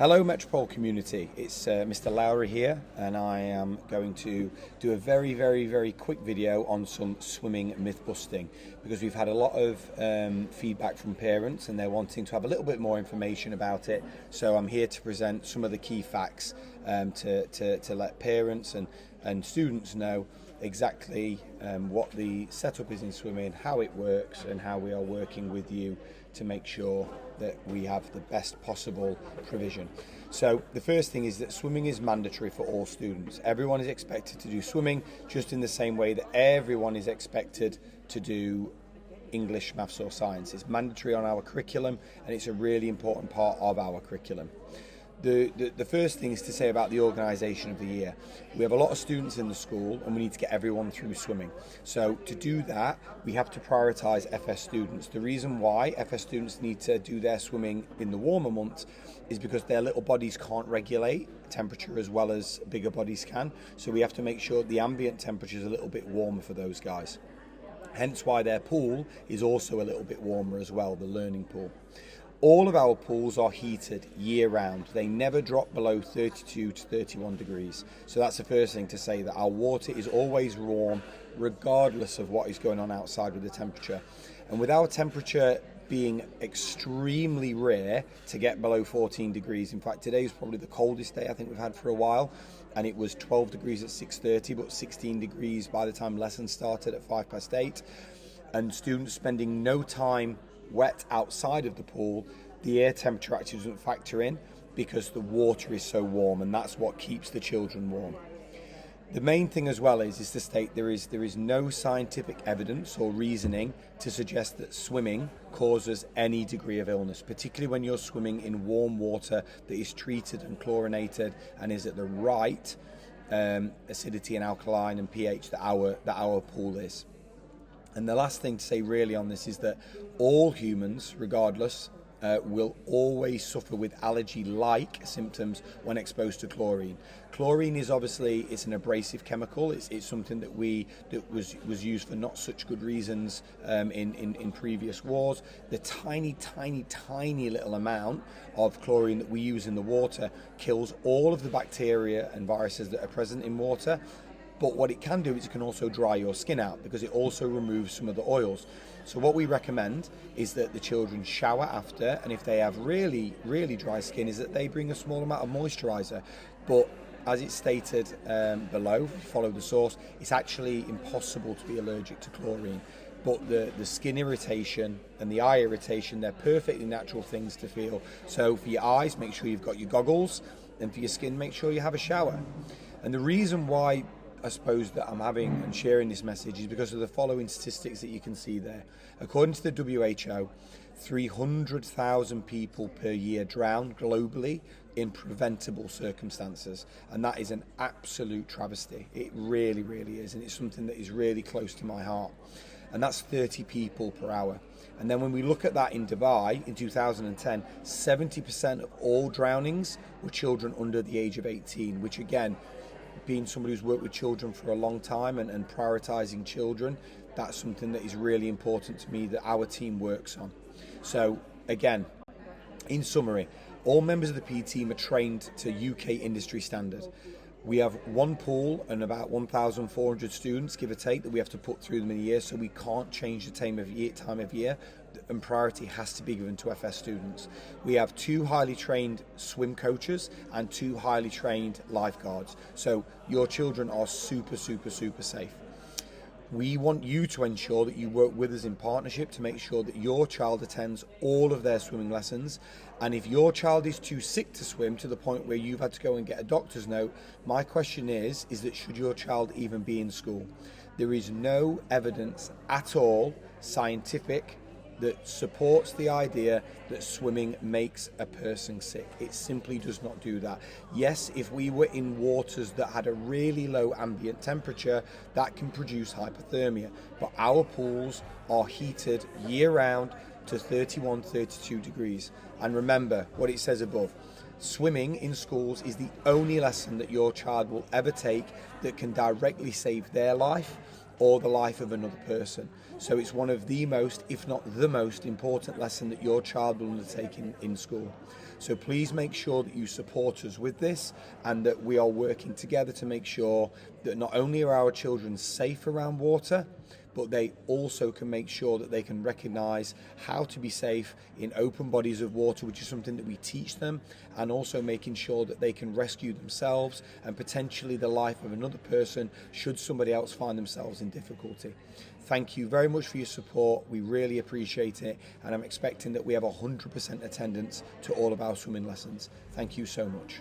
Hello Metropole community, it's Mr. Lowry here, and I am going to do a very quick video on some swimming myth busting, because we've had a lot of feedback from parents and they're wanting to have a little bit more information about it. So I'm here to present some of the key facts to let parents and students know exactly what the setup is in swimming, how it works, and how we are working with you to make sure that we have the best possible provision. So the first thing is that swimming is mandatory for all students. Everyone is expected to do swimming just in the same way that everyone is expected to do English, maths or science. It's mandatory on our curriculum and it's a really important part of our curriculum. The first thing is to say about the organisation of the year. We have a lot of students in the school and we need to get everyone through swimming. So to do that, we have to prioritise FS students. The reason why FS students need to do their swimming in the warmer months is because their little bodies can't regulate temperature as well as bigger bodies can. So we have to make sure the ambient temperature is a little bit warmer for those guys. Hence why their pool is also a little bit warmer as well, the learning pool. All of our pools are heated year round. They never drop below 32 to 31 degrees. So that's the first thing to say, that our water is always warm regardless of what is going on outside with the temperature. And with our temperature being extremely rare to get below 14 degrees, in fact today is probably the coldest day I think we've had for a while, and it was 12 degrees at 6:30 but 16 degrees by the time lessons started at 8:05, and students spending no time wet outside of the pool, the air temperature actually doesn't factor in because the water is so warm, and that's what keeps the children warm. The main thing as well is to state there is no scientific evidence or reasoning to suggest that swimming causes any degree of illness, particularly when you're swimming in warm water that is treated and chlorinated and is at the right acidity and alkaline and pH that our pool is. And the last thing to say really on this is that all humans, regardless, will always suffer with allergy-like symptoms when exposed to chlorine. Chlorine is obviously, it's an abrasive chemical. It's something that was used for not such good reasons in previous wars. The tiny little amount of chlorine that we use in the water kills all of the bacteria and viruses that are present in water. But what it can do is it can also dry your skin out because it also removes some of the oils. So what we recommend is that the children shower after, and if they have really dry skin, is that they bring a small amount of moisturiser. But as it's stated below, follow the source, it's actually impossible to be allergic to chlorine. But the skin irritation and the eye irritation, they're perfectly natural things to feel. So for your eyes, make sure you've got your goggles, and for your skin, make sure you have a shower. And the reason why I suppose that I'm having and sharing this message is because of the following statistics that you can see there. According to the WHO, 300,000 people per year drown globally in preventable circumstances, and that is an absolute travesty. It really is, and it's something that is really close to my heart. And that's 30 people per hour. And then when we look at that in Dubai in 2010, 70% of all drownings were children under the age of 18, which again, being somebody who's worked with children for a long time and prioritising children, that's something that is really important to me that our team works on. So again, in summary, all members of the PE team are trained to UK industry standard. We have one pool and about 1,400 students, give or take, that we have to put through them in a year, so we can't change the time of year, and priority has to be given to FS students. We have 2 highly trained swim coaches and 2 highly trained lifeguards, so your children are super safe. We want you to ensure that you work with us in partnership to make sure that your child attends all of their swimming lessons. And if your child is too sick to swim to the point where you've had to go and get a doctor's note, my question is that should your child even be in school? There is no evidence at all, scientific, that supports the idea that swimming makes a person sick. It simply does not do that. Yes, if we were in waters that had a really low ambient temperature, that can produce hypothermia. But our pools are heated year round to 31, 32 degrees. And remember what it says above. Swimming in schools is the only lesson that your child will ever take that can directly save their life or the life of another person. So it's one of the most, if not the most important lesson that your child will undertake in school. So please make sure that you support us with this, and that we are working together to make sure that not only are our children safe around water, but they also can make sure that they can recognise how to be safe in open bodies of water, which is something that we teach them, and also making sure that they can rescue themselves and potentially the life of another person should somebody else find themselves in difficulty. Thank you very much for your support. We really appreciate it, and I'm expecting that we have 100% attendance to all of our swimming lessons. Thank you so much.